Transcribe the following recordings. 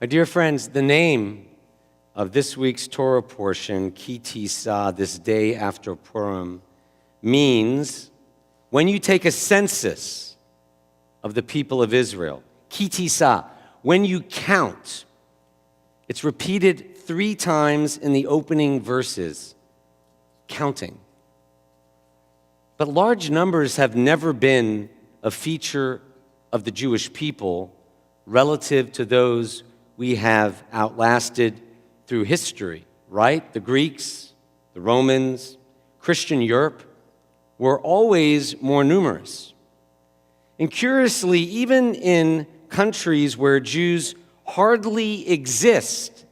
My dear friends, the name of this week's Torah portion, Tisa, this day after Purim, means when you take a census of the people of Israel, Tisa, when you count, it's repeated 3 times in the opening verses, counting. But large numbers have never been a feature of the Jewish people relative to those we have outlasted through history, right? The Greeks, the Romans, Christian Europe were always more numerous. And curiously, even in countries where Jews hardly exist,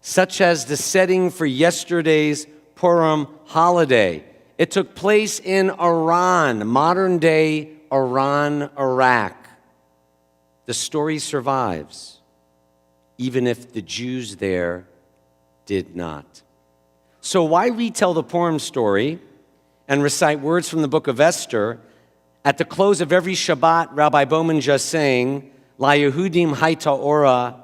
such as the setting for yesterday's Purim holiday, it took place in Iran, modern-day Iran, Iraq. The story survives, even if the Jews there did not. So why retell the Purim story and recite words from the book of Esther at the close of every Shabbat? Rabbi Bowman just saying, La Yehudim Haita Ora,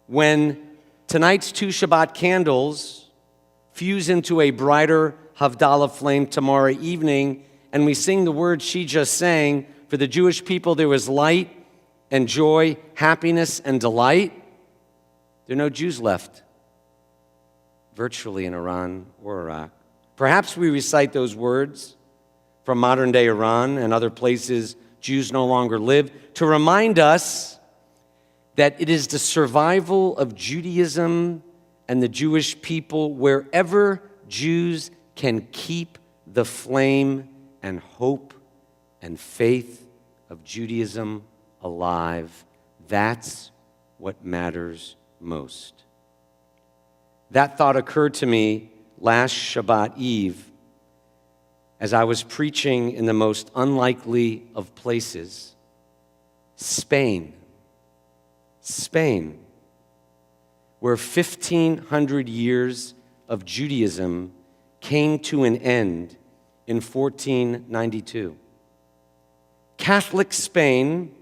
when tonight's 2 Shabbat candles fuse into a brighter Havdalah flame tomorrow evening, and we sing the words she just sang, for the Jewish people there was light and joy, happiness and delight. There are no Jews left, virtually, in Iran or Iraq. Perhaps we recite those words from modern-day Iran and other places Jews no longer live to remind us that it is the survival of Judaism and the Jewish people wherever Jews can keep the flame and hope and faith of Judaism alive. That's what matters most. That thought occurred to me last Shabbat Eve as I was preaching in the most unlikely of places, Spain. Spain, where 1,500 years of Judaism came to an end in 1492. Catholic Spain,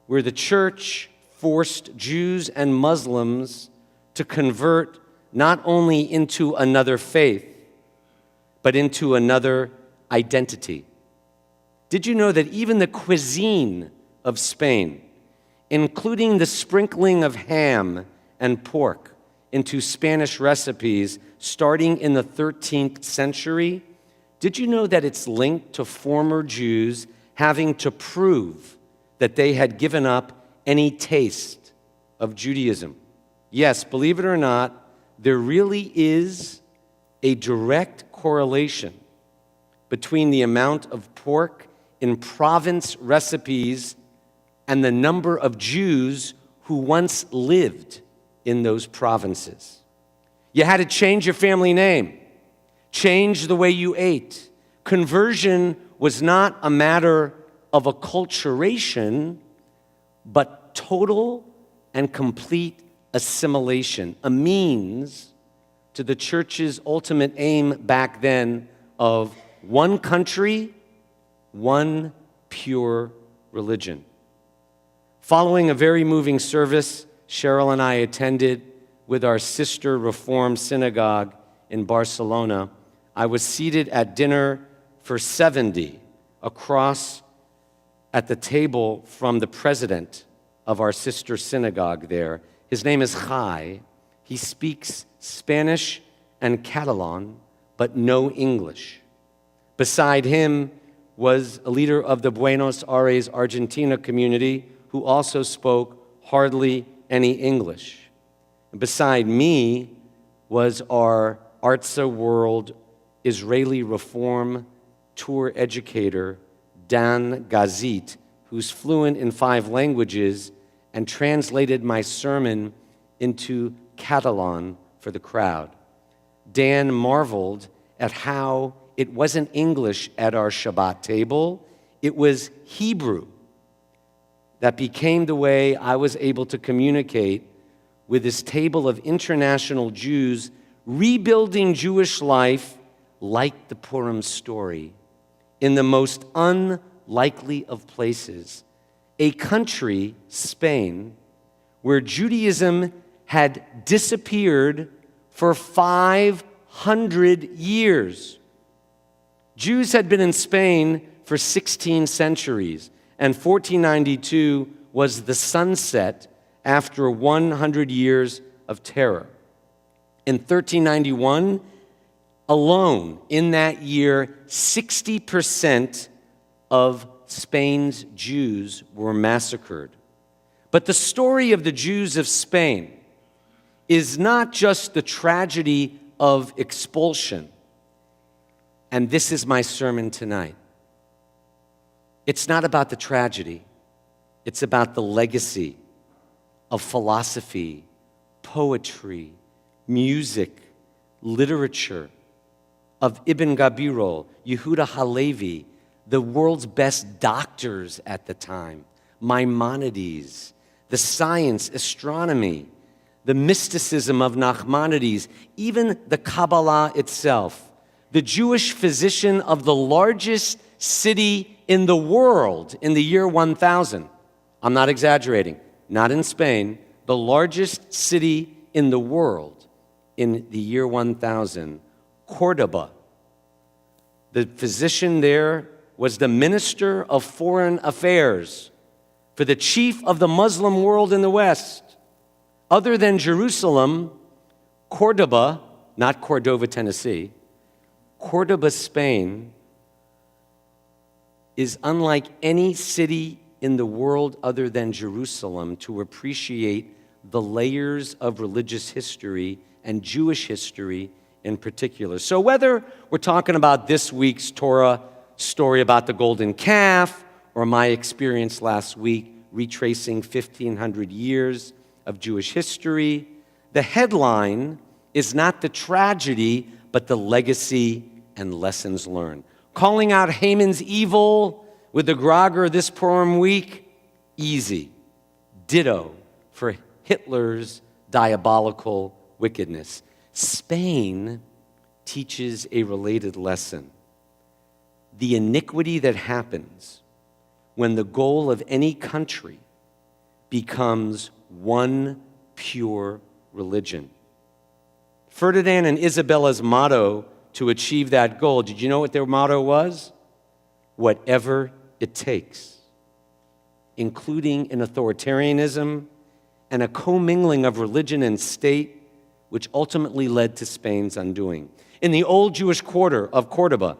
where the church forced Jews and Muslims to convert not only into another faith, but into another identity. Did you know that even the cuisine of Spain, including the sprinkling of ham and pork into Spanish recipes starting in the 13th century, did you know that it's linked to former Jews having to prove that they had given up any taste of Judaism? Yes, believe it or not, there really is a direct correlation between the amount of pork in province recipes and the number of Jews who once lived in those provinces. You had to change your family name, change the way you ate. Conversion was not a matter of acculturation, but total and complete assimilation, a means to the church's ultimate aim back then of one country, one pure religion. Following a very moving service Cheryl and I attended with our sister Reform synagogue in Barcelona, I was seated at dinner for 70 across at the table from the president of our sister synagogue there. His name is Chai. He speaks Spanish and Catalan, but no English. Beside him was a leader of the Buenos Aires, Argentina community who also spoke hardly any English. And beside me was our Artsa World Israeli Reform tour educator, Dan Gazit, who's fluent in 5 languages and translated my sermon into Catalan for the crowd. Dan marveled at how it wasn't English at our Shabbat table, it was Hebrew that became the way I was able to communicate with this table of international Jews rebuilding Jewish life like the Purim story in the most unlikely of places, a country, Spain, where Judaism had disappeared for 500 years. Jews had been in Spain for 16 centuries, and 1492 was the sunset after 100 years of terror. In 1391, alone, in that year, 60% of Spain's Jews were massacred. But the story of the Jews of Spain is not just the tragedy of expulsion. And this is my sermon tonight. It's not about the tragedy. It's about the legacy of philosophy, poetry, music, literature, of Ibn Gabirol, Yehuda Halevi, the world's best doctors at the time, Maimonides, the science, astronomy, the mysticism of Nachmanides, even the Kabbalah itself. The Jewish physician of the largest city in the world in the year 1000. I'm not exaggerating, not in Spain, the largest city in the world in the year 1000, Cordoba. The physician there was the minister of foreign affairs for the chief of the Muslim world in the West. Other than Jerusalem, Cordoba, not Cordova, Tennessee, Cordoba, Spain, is unlike any city in the world other than Jerusalem to appreciate the layers of religious history and Jewish history in particular. So whether we're talking about this week's Torah story about the golden calf, or my experience last week retracing 1,500 years of Jewish history, the headline is not the tragedy, but the legacy and lessons learned. Calling out Haman's evil with the grogger this Purim week, easy. Ditto for Hitler's diabolical wickedness. Spain teaches a related lesson. The iniquity that happens when the goal of any country becomes one pure religion. Ferdinand and Isabella's motto to achieve that goal, did you know what their motto was? Whatever it takes, including an authoritarianism and a commingling of religion and state, which ultimately led to Spain's undoing. In the old Jewish quarter of Cordoba,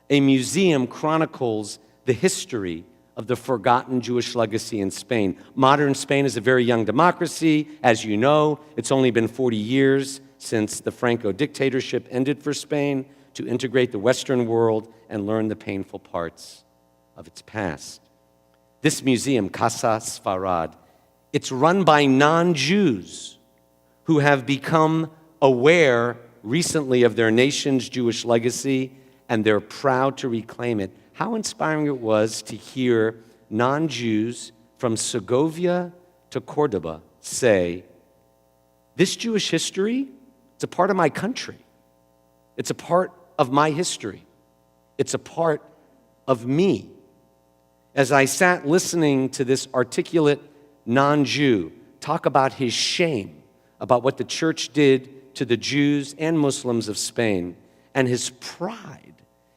a museum chronicles the history of the forgotten Jewish legacy in Spain. Modern Spain is a very young democracy. As you know, it's only been 40 years since the Franco dictatorship ended for Spain to integrate the Western world and learn the painful parts of its past. This museum, Casa Sfarad, it's run by non-Jews who have become aware recently of their nation's Jewish legacy, and they're proud to reclaim it. How inspiring it was to hear non-Jews from Segovia to Cordoba say, this Jewish history, it's a part of my country. It's a part of my history. It's a part of me. As I sat listening to this articulate non-Jew talk about his shame about what the church did to the Jews and Muslims of Spain and his pride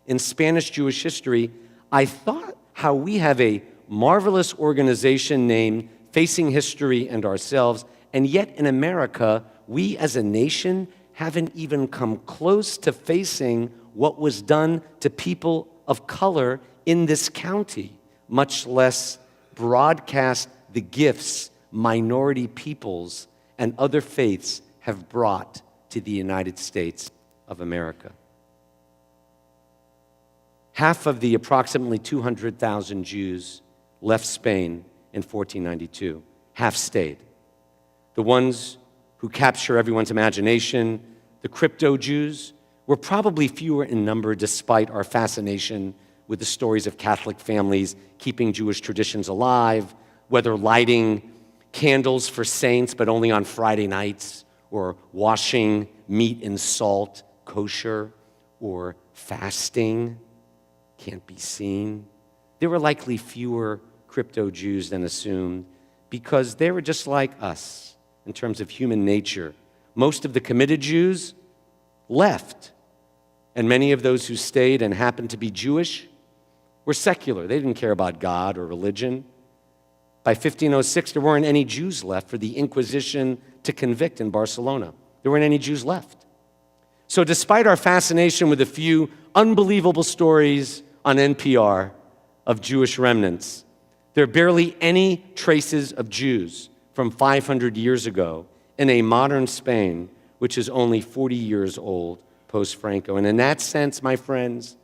in Spanish Jewish history, I thought how we have a marvelous organization named Facing History and Ourselves, and yet in America, we as a nation haven't even come close to facing what was done to people of color in this county, much less broadcast the gifts minority peoples and other faiths have brought to the United States of America. Half of the approximately 200,000 Jews left Spain in 1492. Half stayed. The ones who capture everyone's imagination, the crypto-Jews, were probably fewer in number despite our fascination with the stories of Catholic families keeping Jewish traditions alive, whether lighting candles for saints but only on Friday nights, or washing meat in salt, kosher, or fasting, can't be seen. There were likely fewer crypto-Jews than assumed because they were just like us in terms of human nature. Most of the committed Jews left, and many of those who stayed and happened to be Jewish were secular. They didn't care about God or religion. By 1506, there weren't any Jews left for the Inquisition to convict in Barcelona. There weren't any Jews left. So despite our fascination with a few unbelievable stories on NPR of Jewish remnants, there are barely any traces of Jews from 500 years ago in a modern Spain, which is only 40 years old post-Franco. And in that sense, my friends,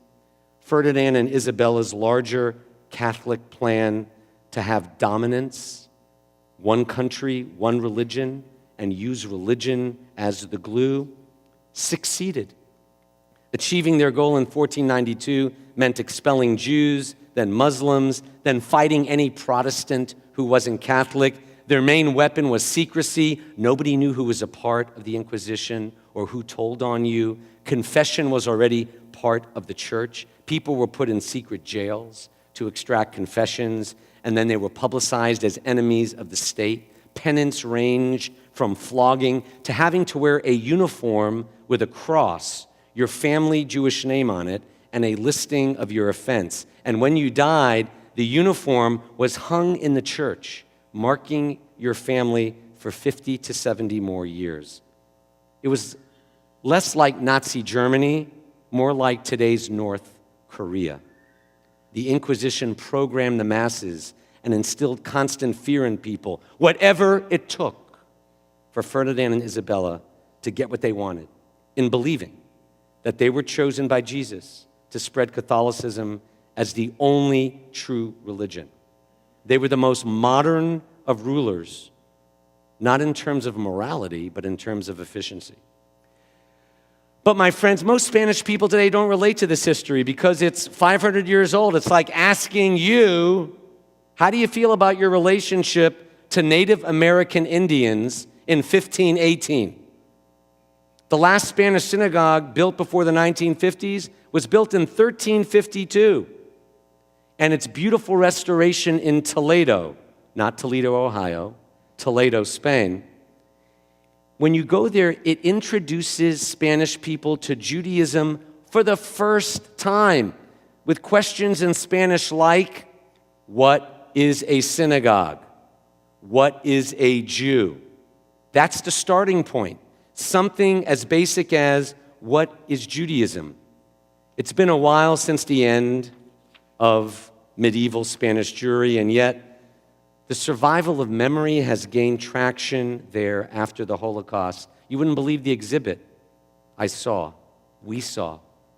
Ferdinand and Isabella's larger Catholic plan to have dominance, one country, one religion, and use religion as the glue, succeeded. Achieving their goal in 1492 meant expelling Jews, then Muslims, then fighting any Protestant who wasn't Catholic. Their main weapon was secrecy. Nobody knew who was a part of the Inquisition or who told on you. Confession was already part of the church. People were put in secret jails to extract confessions, and then they were publicized as enemies of the state. Penance ranged from flogging to having to wear a uniform with a cross, your family Jewish name on it, and a listing of your offense. And when you died, the uniform was hung in the church, marking your family for 50 to 70 more years. It was less like Nazi Germany, more like today's North Korea. The Inquisition programmed the masses and instilled constant fear in people, whatever it took for Ferdinand and Isabella to get what they wanted, in believing that they were chosen by Jesus to spread Catholicism as the only true religion. They were the most modern of rulers, not in terms of morality, but in terms of efficiency. But my friends, most Spanish people today don't relate to this history because it's 500 years old. It's like asking you, how do you feel about your relationship to Native American Indians in 1518? The last Spanish synagogue built before the 1950s was built in 1352. And its beautiful restoration in Toledo, not Toledo, Ohio, Toledo, Spain. When you go there, it introduces Spanish people to Judaism for the first time with questions in Spanish like, what is a synagogue? What is a Jew? That's the starting point. Something as basic as, what is Judaism? It's been a while since the end of medieval Spanish Jewry, and yet the survival of memory has gained traction there after the Holocaust. You wouldn't believe the exhibit we saw,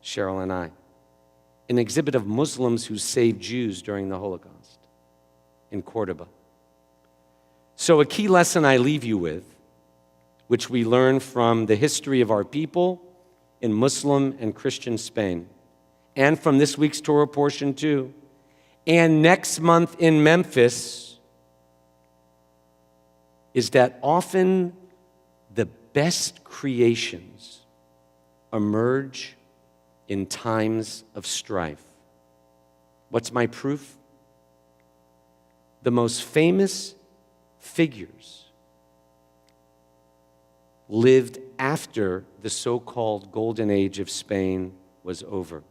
Cheryl and I, an exhibit of Muslims who saved Jews during the Holocaust in Cordoba. So a key lesson I leave you with, which we learn from the history of our people in Muslim and Christian Spain, and from this week's Torah portion too, and next month in Memphis, is that often the best creations emerge in times of strife. What's my proof? The most famous figures lived after the so-called golden age of Spain was over.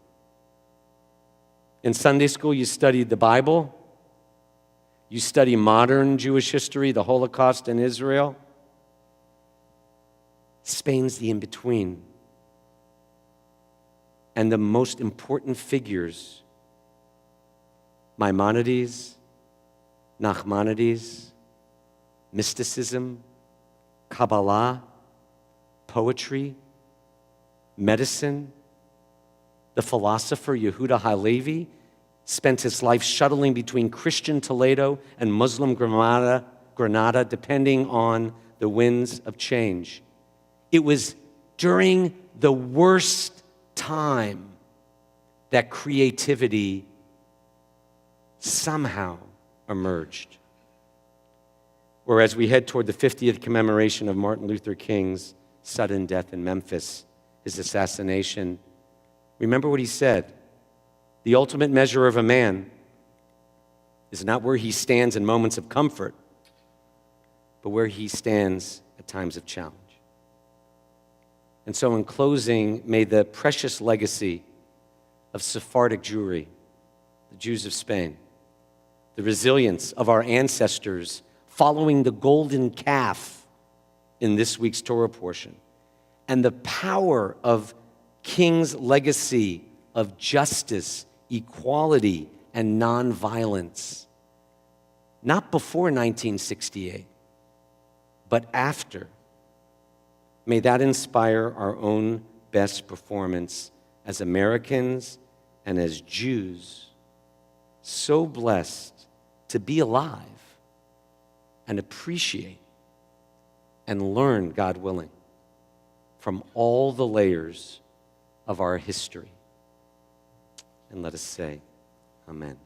In Sunday school, you studied the Bible. You study modern Jewish history, the Holocaust in Israel. Spain's the in-between. And the most important figures, Maimonides, Nachmanides, mysticism, Kabbalah, poetry, medicine. The philosopher Yehuda Halevi spent his life shuttling between Christian Toledo and Muslim Granada, depending on the winds of change. It was during the worst time that creativity somehow emerged. Whereas we head toward the 50th commemoration of Martin Luther King's sudden death in Memphis, his assassination, remember what he said. The ultimate measure of a man is not where he stands in moments of comfort, but where he stands at times of challenge. And so in closing, may the precious legacy of Sephardic Jewry, the Jews of Spain, the resilience of our ancestors following the golden calf in this week's Torah portion, and the power of King's legacy of justice, equality, and nonviolence, not before 1968, but after. May that inspire our own best performance as Americans and as Jews, so blessed to be alive and appreciate and learn, God willing, from all the layers of our history. And let us say, Amen.